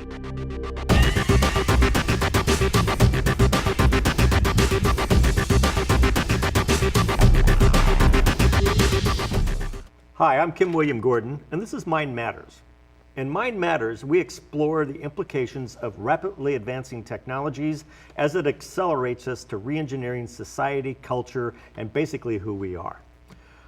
Hi, I'm Kim William Gordon, and this is Mind Matters. In Mind Matters, we explore the implications of rapidly advancing technologies as it accelerates us to re-engineering society, culture, and basically who we are.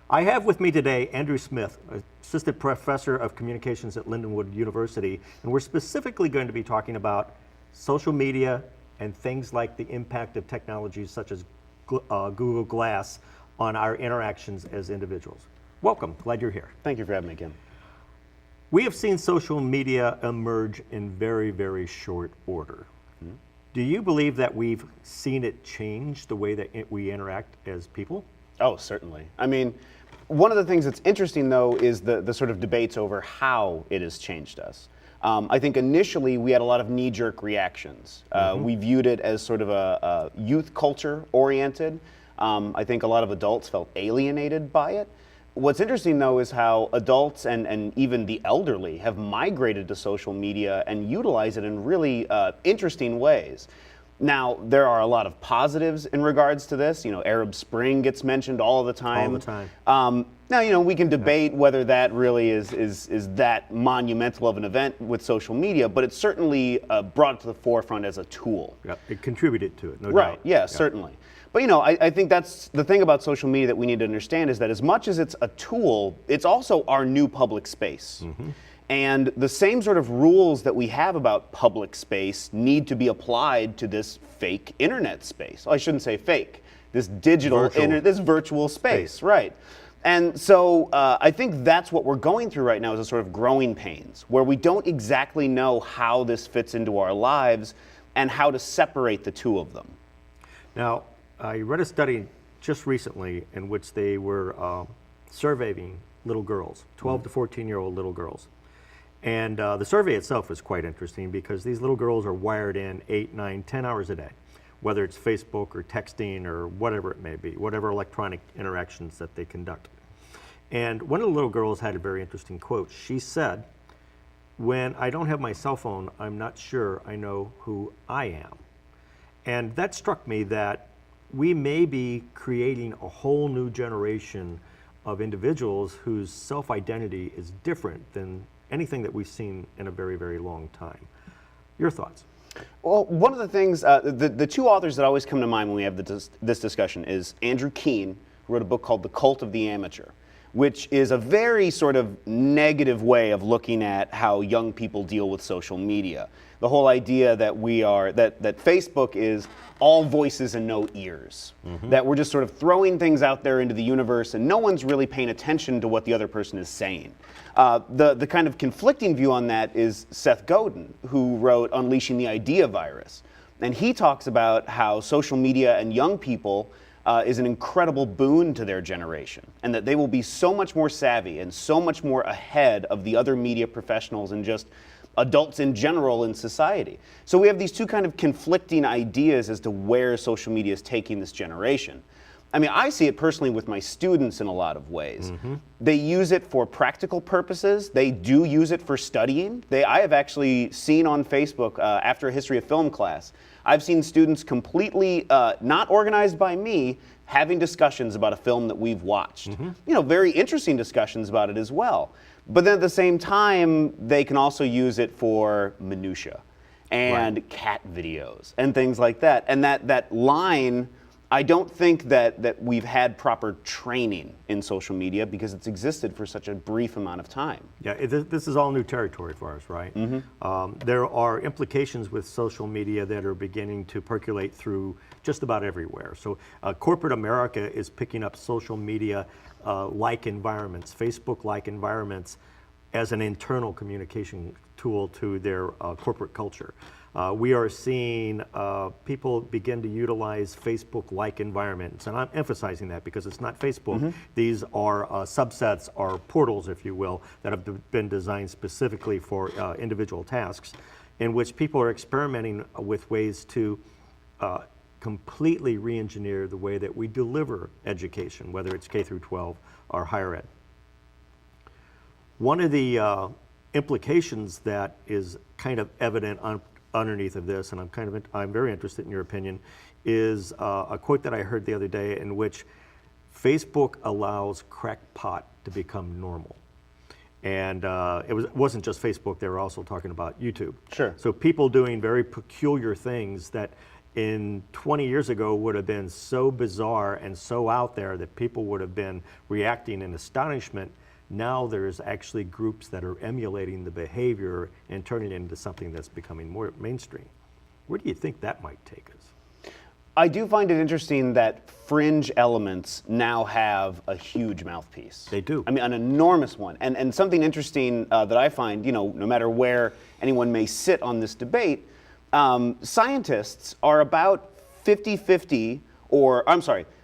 I have with me today Andrew Smith, Assistant Professor of Communications at Lindenwood University, and we're specifically going to be talking about social media and things like the impact of technologies such as Google Glass on our interactions as individuals. Welcome, glad you're here. Thank you for having me, Kim. We have seen social media emerge in very, very short order. Mm-hmm. Do you believe that we've seen it change the way that we interact as people? Oh, certainly. I mean, one of the things that's interesting, though, is the sort of debates over how it has changed us. I think initially we had a lot of knee-jerk reactions. We viewed it as sort of a youth culture oriented. I think a lot of adults felt alienated by it. What's interesting, though, is how adults and even the elderly have migrated to social media and utilize it in really interesting ways. Now, there are a lot of positives in regards to this. You know, Arab Spring gets mentioned all the time. All the time. Now, you know, we can debate whether that really is that monumental of an event with social media, but it's certainly brought it to the forefront as a tool. Yeah, it contributed to it, no doubt. Right, yeah, certainly. But you know, I think that's the thing about social media that we need to understand is that as much as it's a tool, it's also our new public space. Mm-hmm. And the same sort of rules that we have about public space need to be applied to this fake internet space. Well, I shouldn't say fake, this digital, this virtual space, right? And so I think that's what we're going through right now is a sort of growing pains, where we don't exactly know how this fits into our lives and how to separate the two of them. Now, I read a study just recently in which they were surveying little girls, 12 to 14-year-old little girls. And the survey itself is quite interesting because these little girls are wired in 8, 9, 10 hours a day, whether it's Facebook or texting or whatever it may be, whatever electronic interactions that they conduct. And one of the little girls had a very interesting quote. She said, "When I don't have my cell phone, I'm not sure I know who I am." And that struck me that we may be creating a whole new generation of individuals whose self-identity is different than anything that we've seen in a very, very long time. Your thoughts? Well, one of the things, the two authors that always come to mind when we have this discussion is Andrew Keen, who wrote a book called The Cult of the Amateur, which is a very sort of negative way of looking at how young people deal with social media. The whole idea that that Facebook is all voices and no ears, that we're just sort of throwing things out there into the universe and no one's really paying attention to what the other person is saying. The kind of conflicting view on that is Seth Godin, who wrote Unleashing the Idea Virus. And he talks about how social media and young people is an incredible boon to their generation, and that they will be so much more savvy and so much more ahead of the other media professionals and just adults in general in society. So we have these two kind of conflicting ideas as to where social media is taking this generation. I mean, I see it personally with my students in a lot of ways. They use it for practical purposes. They do use it for studying. I have actually seen on Facebook, after a history of film class, I've seen students completely not organized by me having discussions about a film that we've watched. You know, very interesting discussions about it as well. But then at the same time, they can also use it for minutia and cat videos and things like that. And that line, I don't think that we've had proper training in social media because it's existed for such a brief amount of time. Yeah, this is all new territory for us, right? There are implications with social media that are beginning to percolate through just about everywhere. So corporate America is picking up social media like environments, Facebook-like environments, as an internal communication tool to their corporate culture. We are seeing people begin to utilize Facebook-like environments, and I'm emphasizing that because it's not Facebook. These are subsets, or portals, if you will, that have been designed specifically for individual tasks, in which people are experimenting with ways to completely re-engineer the way that we deliver education, whether it's K through 12 or higher ed. One of the implications that is kind of evident underneath of this, and I'm very interested in your opinion, is a quote that I heard the other day in which Facebook allows crackpot to become normal. And it wasn't just Facebook, they were also talking about YouTube. Sure. So people doing very peculiar things that in 20 years ago would have been so bizarre and so out there that people would have been reacting in astonishment. Now there's actually groups that are emulating the behavior and turning it into something that's becoming more mainstream. Where do you think that might take us? I do find it interesting that fringe elements now have a huge mouthpiece. They do. I mean, an enormous one. And something interesting that I find, no matter where anyone may sit on this debate, scientists are about 50-50,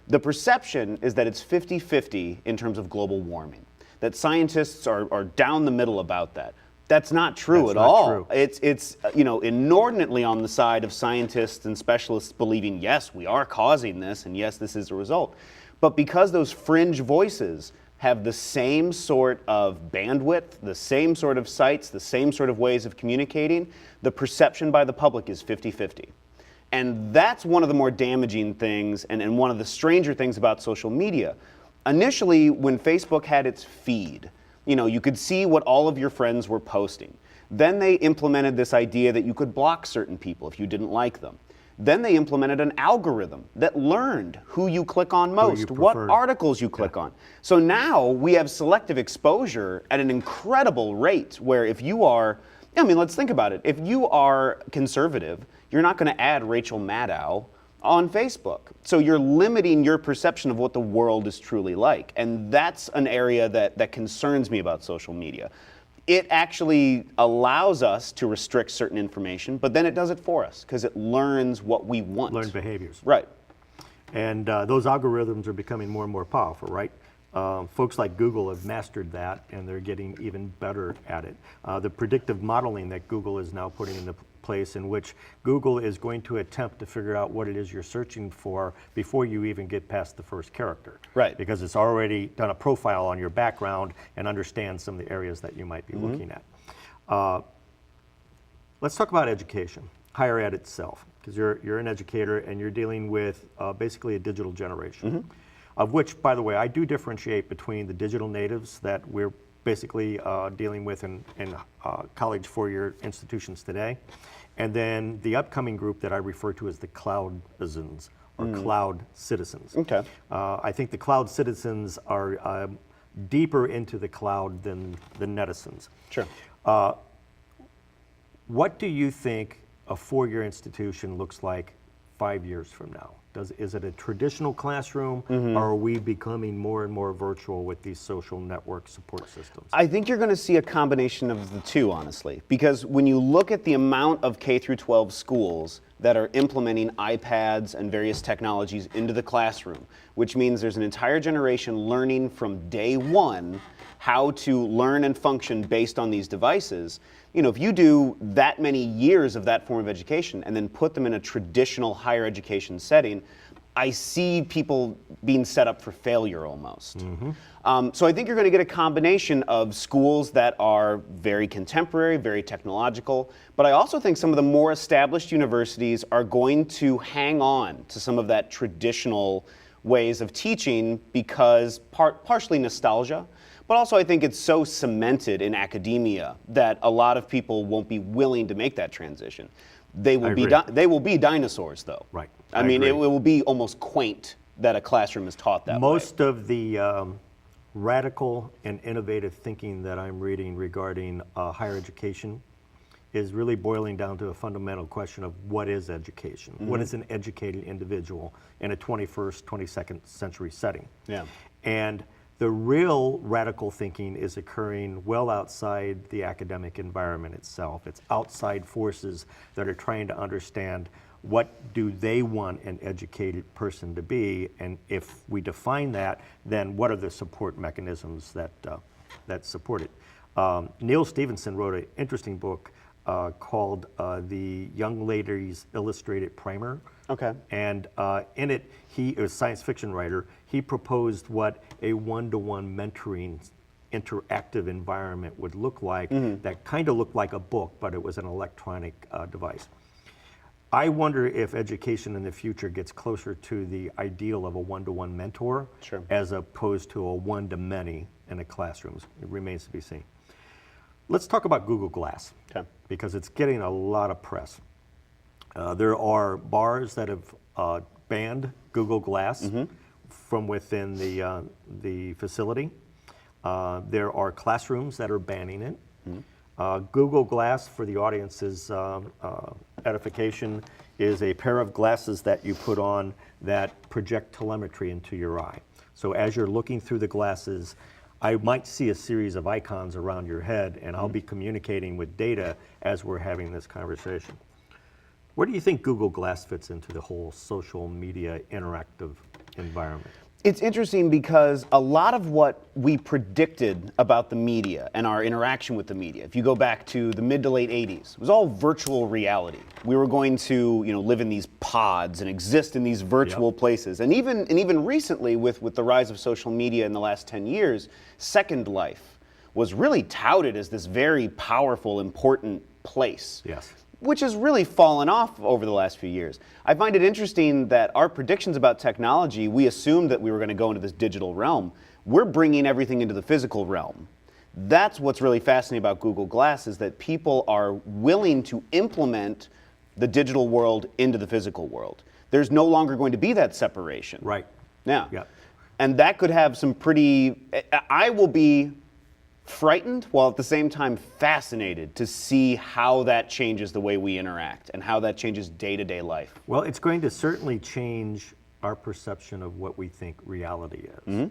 the perception is that it's 50-50 in terms of global warming, that scientists are down the middle about that. That's not true That's at not all. true. It's inordinately on the side of scientists and specialists believing, yes, we are causing this, and yes, this is a result. But because those fringe voices have the same sort of bandwidth, the same sort of sites, the same sort of ways of communicating, the perception by the public is 50-50. And that's one of the more damaging things and one of the stranger things about social media. Initially, when Facebook had its feed, you could see what all of your friends were posting. Then they implemented this idea that you could block certain people if you didn't like them. Then they implemented an algorithm that learned who you click on most, what articles you click on. So now we have selective exposure at an incredible rate where if you are, let's think about it. If you are conservative, you're not going to add Rachel Maddow on Facebook. So you're limiting your perception of what the world is truly like. And that's an area that concerns me about social media. It actually allows us to restrict certain information, but then it does it for us because it learns what we want. Learn behaviors. Right. And those algorithms are becoming more and more powerful, right? Folks like Google have mastered that, and they're getting even better at it. The predictive modeling that Google is now putting into place, in which Google is going to attempt to figure out what it is you're searching for before you even get past the first character. Right. Because it's already done a profile on your background and understands some of the areas that you might be looking at. Let's talk about education, higher ed itself, because you're an educator and you're dealing with basically a digital generation, of which, by the way, I do differentiate between the digital natives that we're basically dealing with in college four-year institutions today, and then the upcoming group that I refer to as the cloudizens, or cloud citizens. Okay. I think the cloud citizens are deeper into the cloud than the netizens. Sure. What do you think a four-year institution looks like 5 years from now? Is it a traditional classroom, or are we becoming more and more virtual with these social network support systems? I think you're going to see a combination of the two, honestly, because when you look at the amount of K through 12 schools that are implementing iPads and various technologies into the classroom, which means there's an entire generation learning from day one how to learn and function based on these devices. If you do that many years of that form of education and then put them in a traditional higher education setting, I see people being set up for failure almost. So I think you're going to get a combination of schools that are very contemporary, very technological, but I also think some of the more established universities are going to hang on to some of that traditional ways of teaching because partially nostalgia, but also I think it's so cemented in academia that a lot of people won't be willing to make that transition. They will be dinosaurs, though. Right. I mean, it will be almost quaint that a classroom is taught that way. Most of the radical and innovative thinking that I'm reading regarding higher education is really boiling down to a fundamental question of what is education? What is an educated individual in a 21st, 22nd century setting? Yeah. And the real radical thinking is occurring well outside the academic environment itself. It's outside forces that are trying to understand what do they want an educated person to be, and if we define that, then what are the support mechanisms that support it? Neil Stephenson wrote an interesting book called The Young Ladies Illustrated Primer. Okay. And in it, he is a science fiction writer. He proposed what a one-to-one mentoring interactive environment would look like that kind of looked like a book, but it was an electronic device. I wonder if education in the future gets closer to the ideal of a one-to-one mentor as opposed to a one-to-many in the classrooms. It remains to be seen. Let's talk about Google Glass because it's getting a lot of press. There are bars that have banned Google Glass from within the facility. There are classrooms that are banning it. Google Glass, for the audience's edification, is a pair of glasses that you put on that project telemetry into your eye. So as you're looking through the glasses, I might see a series of icons around your head, and I'll be communicating with data as we're having this conversation. Where do you think Google Glass fits into the whole social media interactive environment? It's interesting because a lot of what we predicted about the media and our interaction with the media, if you go back to the mid to late 80s, it was all virtual reality. We were going to, live in these pods and exist in these virtual places. And even recently with the rise of social media in the last 10 years, Second Life was really touted as this very powerful, important place. Yes. Which has really fallen off over the last few years. I find it interesting that our predictions about technology, we assumed that we were going to go into this digital realm. We're bringing everything into the physical realm. That's what's really fascinating about Google Glass, is that people are willing to implement the digital world into the physical world. There's no longer going to be that separation. Right. Yeah. Yeah. And that could have some I will be frightened while at the same time fascinated to see how that changes the way we interact and how that changes day-to-day life. Well, it's going to certainly change our perception of what we think reality is.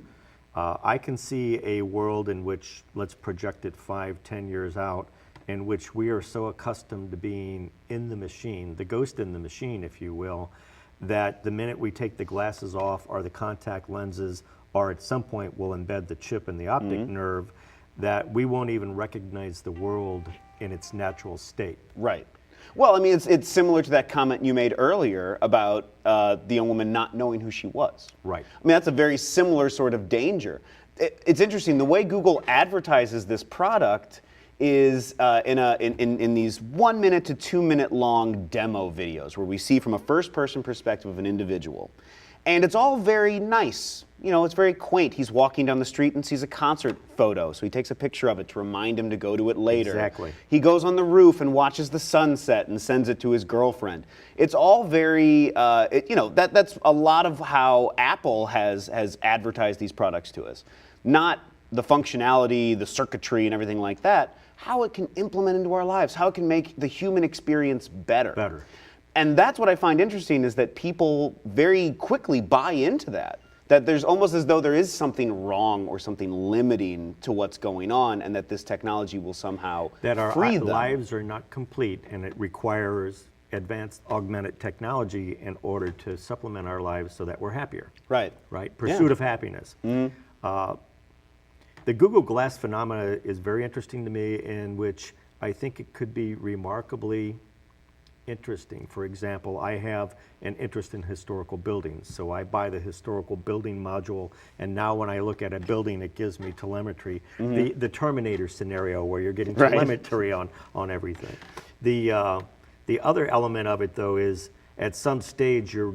I can see a world in which, let's project it 5-10 years out, in which we are so accustomed to being in the machine, the ghost in the machine, if you will, that the minute we take the glasses off or the contact lenses, or at some point we'll embed the chip in the optic nerve, that we won't even recognize the world in its natural state. Right. Well, I mean, it's similar to that comment you made earlier about the young woman not knowing who she was. Right. I mean, that's a very similar sort of danger. It's interesting, the way Google advertises this product is in these 1 minute to 2 minute long demo videos where we see from a first person perspective of an individual. And it's all very nice. It's very quaint. He's walking down the street and sees a concert photo, so he takes a picture of it to remind him to go to it later. Exactly. He goes on the roof and watches the sunset and sends it to his girlfriend. It's all very, that's a lot of how Apple has advertised these products to us. Not the functionality, the circuitry, and everything like that. How it can implement into our lives, how it can make the human experience better. And that's what I find interesting, is that people very quickly buy into that. That there's almost as though there is something wrong or something limiting to what's going on, and that this technology will somehow that our free them. lives are not complete, and it requires advanced augmented technology in order to supplement our lives so that we're happier. Right. Pursuit of happiness. The Google Glass phenomena is very interesting to me, in which I think it could be remarkably interesting. For example, I have an interest in historical buildings, so I buy the historical building module, and now when I look at a building, it gives me telemetry. The Terminator scenario, where you're getting telemetry on everything. The other element of it, though, is at some stage you're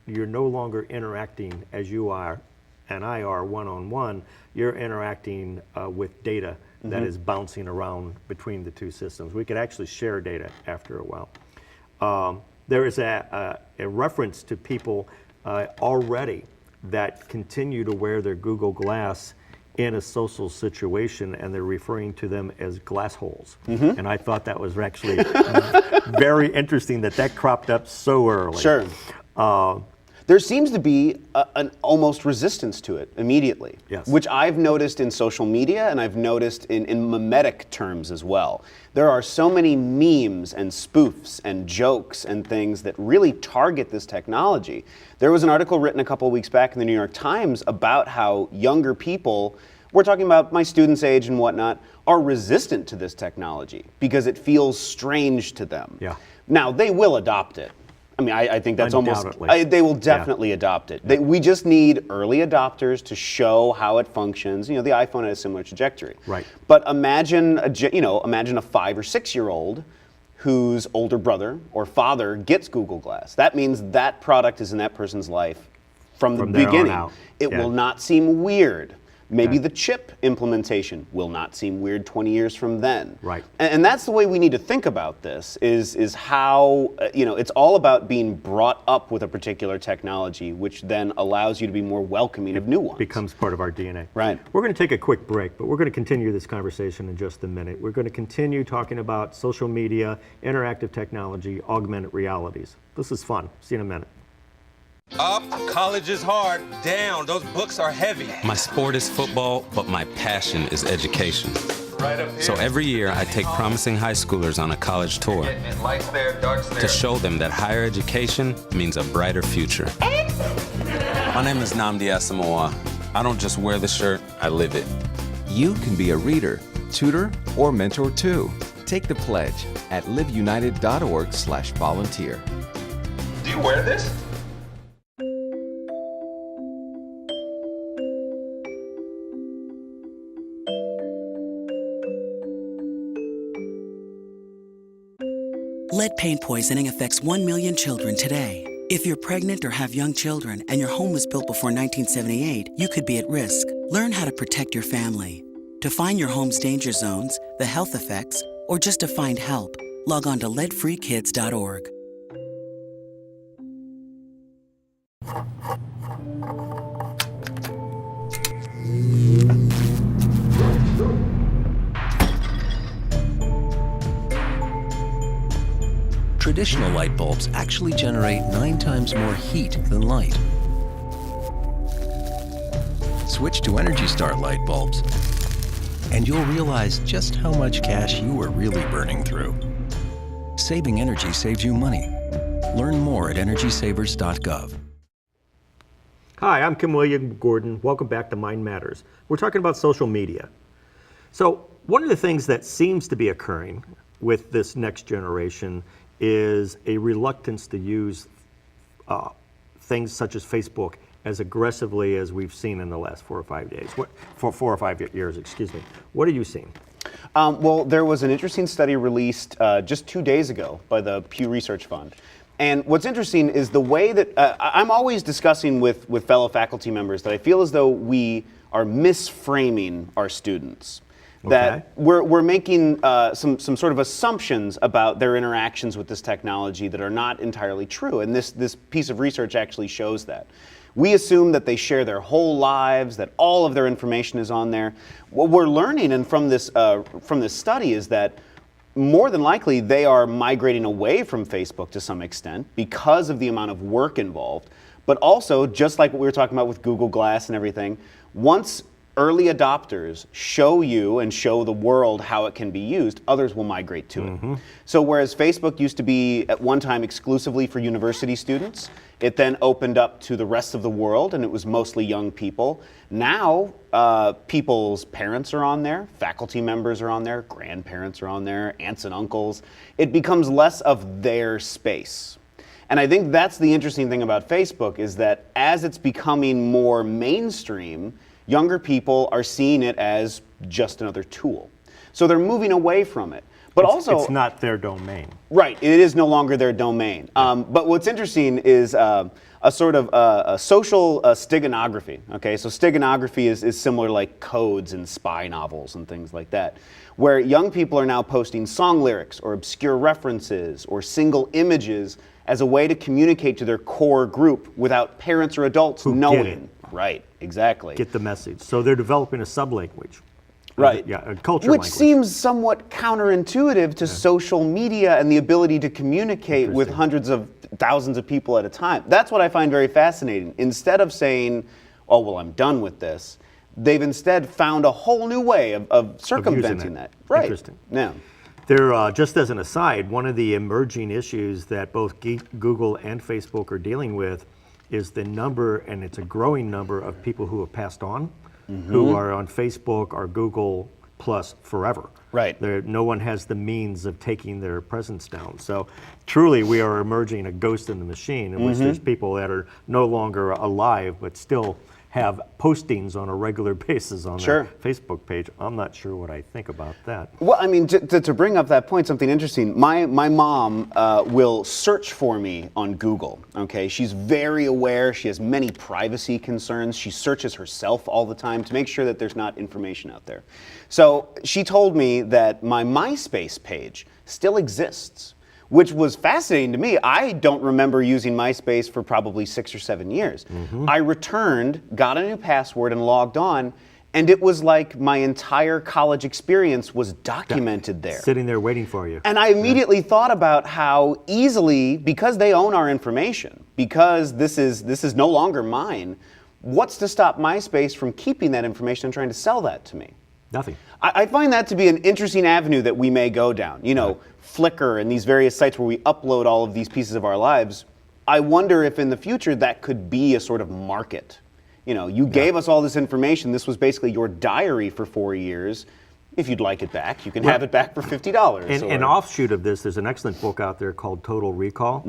no longer interacting as you are and I are one-on-one. You're interacting with data that is bouncing around between the two systems. We could actually share data after a while. There is a reference to people already that continue to wear their Google Glass in a social situation, and they're referring to them as glass holes. And I thought that was actually very interesting that cropped up so early. Sure. There seems to be an almost resistance to it immediately, which I've noticed in social media, and I've noticed in mimetic terms as well. There are so many memes and spoofs and jokes and things that really target this technology. There was an article written a couple of weeks back in the New York Times about how younger people, we're talking about my students' age and whatnot, are resistant to this technology because it feels strange to them. Yeah. Now, they will adopt it. I mean, I think that's Undoubtedly. they will definitely adopt it. We just need early adopters to show how it functions. You know, the iPhone had a similar trajectory. Right. But imagine imagine a 5 or 6 year old whose older brother or father gets Google Glass. That means that product is in that person's life from the there on beginning. out. It Yeah. will not seem weird. Maybe Okay. the chip implementation will not seem weird 20 years from then. Right. And that's the way we need to think about this, is how, it's all about being brought up with a particular technology, which then allows you to be more welcoming of new ones. Becomes part of our DNA. Right. We're going to take a quick break, but we're going to continue this conversation in just a minute. We're going to continue talking about social media, interactive technology, augmented realities. This is fun. See you in a minute. Up, college is hard. Down, those books are heavy. My sport is football, but my passion is education. Right up here. So every year I take promising high schoolers on a college tour Getting it. Lights there, darks there. to show them that higher education means a brighter future. My name is Nnamdi Asamoah. I don't just wear the shirt, I live it. You can be a reader, tutor, or mentor too. Take the pledge at liveunited.org/volunteer. Do you wear this? Lead paint poisoning affects 1 million children today. If you're pregnant or have young children and your home was built before 1978, you could be at risk. Learn how to protect your family. To find your home's danger zones, the health effects, or just to find help, log on to leadfreekids.org. Traditional light bulbs actually generate 9 times more heat than light. Switch to Energy Star light bulbs, and you'll realize just how much cash you were really burning through. Saving energy saves you money. Learn more at EnergySavers.gov. Hi, I'm Kim William Gordon. Welcome back to Mind Matters. We're talking about social media. So one of the things that seems to be occurring with this next generation is a reluctance to use things such as Facebook as aggressively as we've seen in the last 4 or 5 days. For 4 or 5 years, excuse me. What are you seeing? Well, there was an interesting study released just 2 days ago by the Pew Research Fund. And what's interesting is the way that I'm always discussing with fellow faculty members that I feel as though we are misframing our students. That we're making some sort of assumptions about their interactions with this technology that are not entirely true. And this piece of research actually shows that. We assume that they share their whole lives, that all of their information is on there. What we're learning and from this study is that more than likely they are migrating away from Facebook to some extent because of the amount of work involved. But also, just like what we were talking about with Google Glass and everything, once early adopters show you and show the world how it can be used, others will migrate to it. So whereas Facebook used to be at one time exclusively for university students, it then opened up to the rest of the world and it was mostly young people. Now people's parents are on there, faculty members are on there, grandparents are on there, aunts and uncles. It becomes less of their space. And I think that's the interesting thing about Facebook is that as it's becoming more mainstream, younger people are seeing it as just another tool. So they're moving away from it. But also, it's not their domain. Right, it is no longer their domain. But what's interesting is a sort of a social steganography. Okay, so steganography is similar like codes in spy novels and things like that, where young people are now posting song lyrics or obscure references or single images as a way to communicate to their core group without parents or adults Who knowing. get it. Right, exactly. Get the message. So they're developing a sub-language. Right. Yeah, a culture Which language. seems somewhat counterintuitive to social media and the ability to communicate with hundreds of thousands of people at a time. That's what I find very fascinating. Instead of saying, oh, well, I'm done with this, they've instead found a whole new way of circumventing that. Right. Interesting. Yeah. There, just as an aside, one of the emerging issues that both Google and Facebook are dealing with is the number, and it's a growing number, of people who have passed on, who are on Facebook or Google Plus forever. Right. No one has the means of taking their presence down. So truly, we are emerging a ghost in the machine in which there's people that are no longer alive but still have postings on a regular basis on Sure. their Facebook page. I'm not sure what I think about that. Well, I mean, to bring up that point, something interesting. My mom will search for me on Google. Okay, she's very aware. She has many privacy concerns. She searches herself all the time to make sure that there's not information out there. So she told me that my MySpace page still exists, which was fascinating to me. I don't remember using MySpace for probably 6 or 7 years. I returned, got a new password, and logged on, and it was like my entire college experience was documented there. Sitting there waiting for you. And I immediately thought about how easily, because they own our information, because this is no longer mine, what's to stop MySpace from keeping that information and trying to sell that to me? Nothing. I find that to be an interesting avenue that we may go down. You know, Flickr and these various sites where we upload all of these pieces of our lives. I wonder if in the future that could be a sort of market. You know, you gave us all this information. This was basically your diary for 4 years. If you'd like it back, you can have it back for $50. And an offshoot of this, there's an excellent book out there called Total Recall,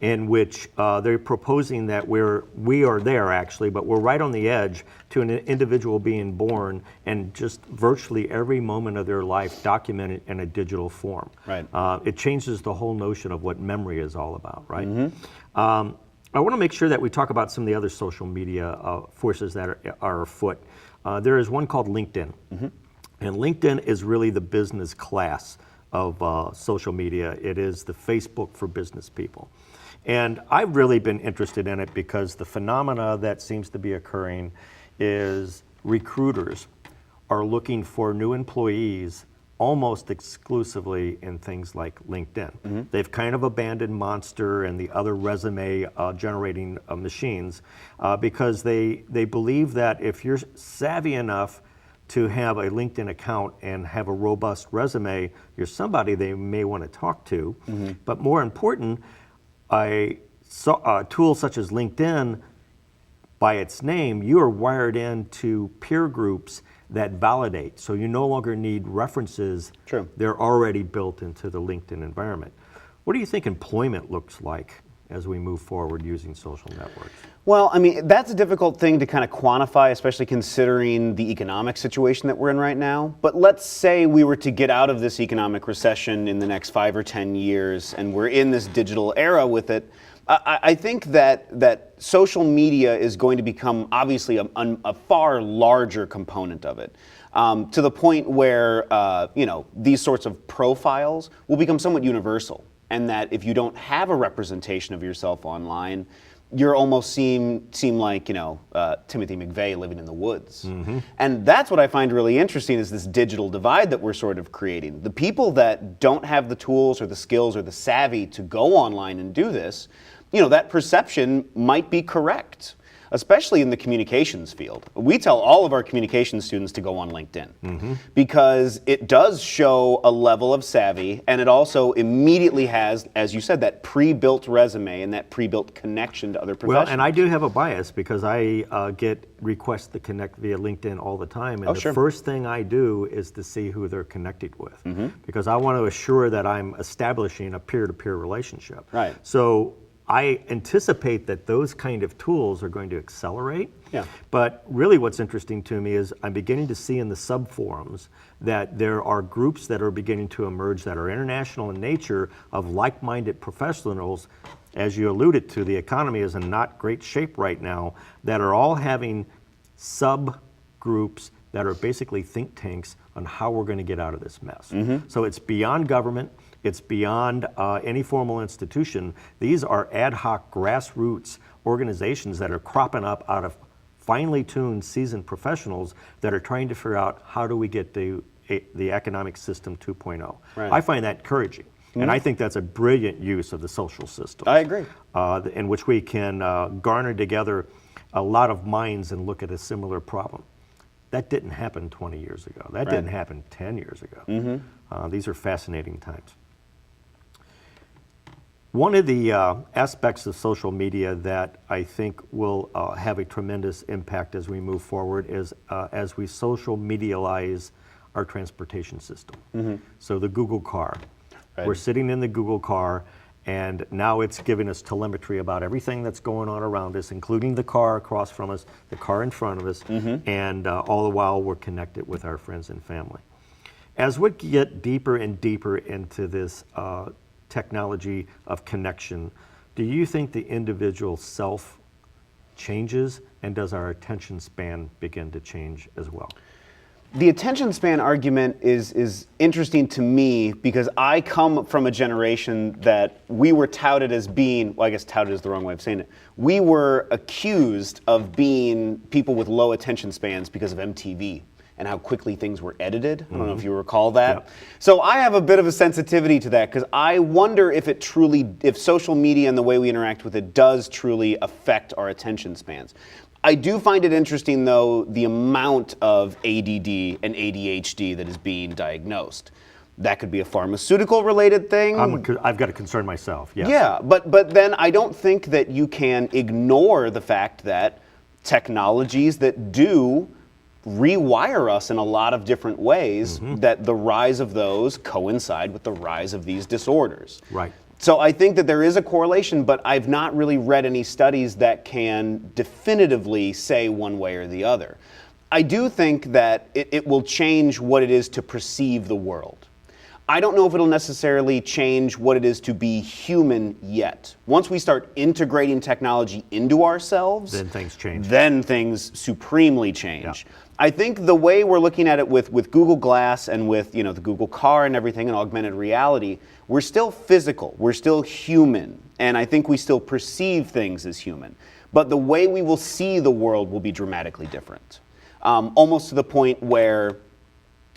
in which they're proposing that we are there actually, but we're right on the edge to an individual being born and just virtually every moment of their life documented in a digital form. Right. It changes the whole notion of what memory is all about, right? I want to make sure that we talk about some of the other social media forces that are afoot. There is one called LinkedIn. And LinkedIn is really the business class of social media. It is the Facebook for business people. And I've really been interested in it because the phenomena that seems to be occurring is recruiters are looking for new employees almost exclusively in things like LinkedIn. They've kind of abandoned Monster and the other resume generating machines because they believe that if you're savvy enough to have a LinkedIn account and have a robust resume, you're somebody they may want to talk to. But more important, a tool such as LinkedIn, by its name, you are wired into peer groups that validate. So you no longer need references. True. They're already built into the LinkedIn environment. What do you think employment looks like as we move forward using social networks? Well, I mean, that's a difficult thing to kind of quantify, especially considering the economic situation that we're in right now. But let's say we were to get out of this economic recession in the next 5 or 10 years, and we're in this digital era with it. I think that social media is going to become obviously a far larger component of it, to the point where these sorts of profiles will become somewhat universal, and that if you don't have a representation of yourself online, you're almost seem like Timothy McVeigh living in the woods. And that's what I find really interesting is this digital divide that we're sort of creating. The people that don't have the tools or the skills or the savvy to go online and do this, that perception might be correct, especially in the communications field. We tell all of our communications students to go on LinkedIn because it does show a level of savvy, and it also immediately has, as you said, that pre-built resume and that pre-built connection to other professionals. Well, and I do have a bias because I get requests to connect via LinkedIn all the time, and the first thing I do is to see who they're connected with because I want to assure that I'm establishing a peer-to-peer relationship. Right. So I anticipate that those kind of tools are going to accelerate. Yeah. But really what's interesting to me is I'm beginning to see in the subforums that there are groups that are beginning to emerge that are international in nature of like-minded professionals. As you alluded to, the economy is in not great shape right now, that are all having subgroups that are basically think tanks on how we're going to get out of this mess. So it's beyond government. It's beyond any formal institution. These are ad hoc grassroots organizations that are cropping up out of finely tuned, seasoned professionals that are trying to figure out how do we get the economic system 2.0. Right. I find that encouraging. And I think that's a brilliant use of the social system. I agree. In which we can garner together a lot of minds and look at a similar problem. That didn't happen 20 years ago. That didn't happen 10 years ago. These are fascinating times. One of the aspects of social media that I think will have a tremendous impact as we move forward is as we social medialize our transportation system. So the Google car. Right. We're sitting in the Google car, and now it's giving us telemetry about everything that's going on around us, including the car across from us, the car in front of us, and all the while we're connected with our friends and family. As we get deeper and deeper into this technology of connection, do you think the individual self changes, and does our attention span begin to change as well? The attention span argument is interesting to me because I come from a generation that we were touted as being, well, I guess touted is the wrong way of saying it. We were accused of being people with low attention spans because of MTV and how quickly things were edited. I don't know if you recall that. Yep. So I have a bit of a sensitivity to that because I wonder if if social media and the way we interact with it does truly affect our attention spans. I do find it interesting, though, the amount of ADD and ADHD that is being diagnosed. That could be a pharmaceutical-related thing. I've got a concern myself, yes. Yeah, but then I don't think that you can ignore the fact that technologies that do rewire us in a lot of different ways, that the rise of those coincide with the rise of these disorders. Right. So I think that there is a correlation, but I've not really read any studies that can definitively say one way or the other. I do think that it will change what it is to perceive the world. I don't know if it'll necessarily change what it is to be human yet. Once we start integrating technology into ourselves, Then things change. Then things supremely change. Yeah. I think the way we're looking at it with Google Glass and with the Google car and everything and augmented reality, we're still physical, we're still human, and I think we still perceive things as human. But the way we will see the world will be dramatically different. Almost to the point where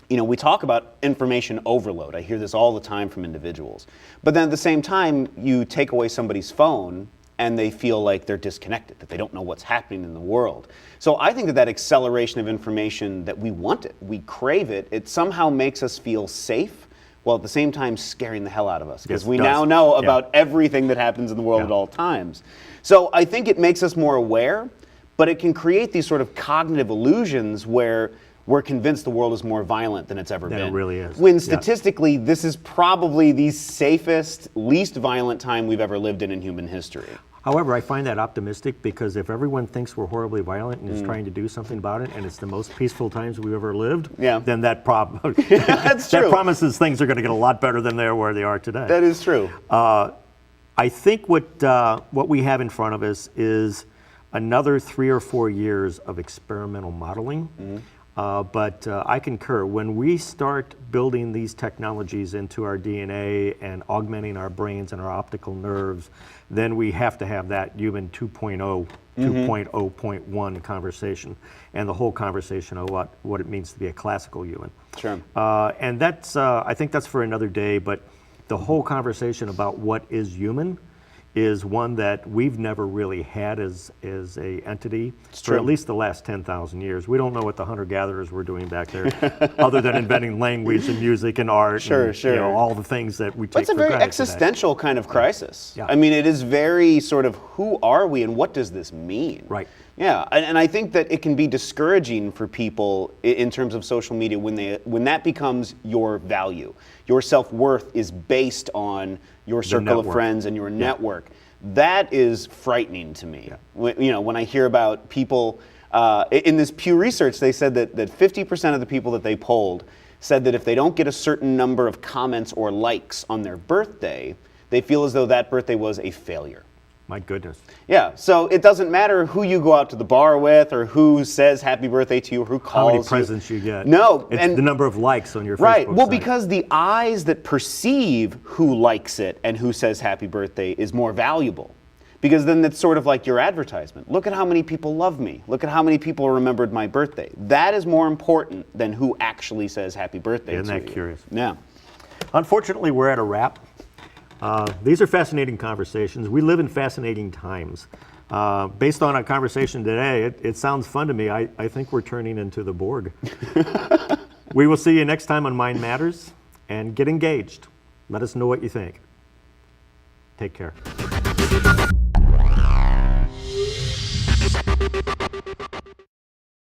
we talk about information overload. I hear this all the time from individuals. But then at the same time, you take away somebody's phone and they feel like they're disconnected, that they don't know what's happening in the world. So I think that acceleration of information, that we want it, we crave it, it somehow makes us feel safe, while at the same time scaring the hell out of us. Because we now know about everything that happens in the world at all times. So I think it makes us more aware, but it can create these sort of cognitive illusions where we're convinced the world is more violent than it's ever been. It really is. When statistically, this is probably the safest, least violent time we've ever lived in human history. However, I find that optimistic because if everyone thinks we're horribly violent and is trying to do something about it, and it's the most peaceful times we've ever lived, then that That's true. that promises things are going to get a lot better than where they are today. That is true. I think what we have in front of us is another 3 or 4 years of experimental modeling. But I concur. When we start building these technologies into our DNA and augmenting our brains and our optical nerves, then we have to have that human 2.0, 2.0.1 conversation, and the whole conversation of what it means to be a classical human. Sure. And that's, I think that's for another day, but the whole conversation about what is human is one that we've never really had as a entity for at least the last 10,000 years. We don't know what the hunter-gatherers were doing back there, other than inventing language and music and art and all the things that we take for granted. It's a very existential kind of crisis. Yeah. I mean, it is very sort of, who are we and what does this mean? Right. Yeah, and I think that it can be discouraging for people in terms of social media when that becomes your value. Your self-worth is based on your circle of friends and your network. That is frightening to me. Yeah. When I hear about people, in this Pew Research, they said that 50% of the people that they polled said that if they don't get a certain number of comments or likes on their birthday, they feel as though that birthday was a failure. My goodness. Yeah, so it doesn't matter who you go out to the bar with or who says happy birthday to you or who calls how many presents you get. No. It's the number of likes on your Facebook Right, well, site. because the eyes that perceive who likes it and who says happy birthday is more valuable. Because then it's sort of like your advertisement. Look at how many people love me. Look at how many people remembered my birthday. That is more important than who actually says happy birthday to you. Isn't that curious? Yeah. Unfortunately, we're at a wrap. These are fascinating conversations. We live in fascinating times. Based on our conversation today, it sounds fun to me. I think we're turning into the Borg. We will see you next time on Mind Matters, and get engaged. Let us know what you think. Take care.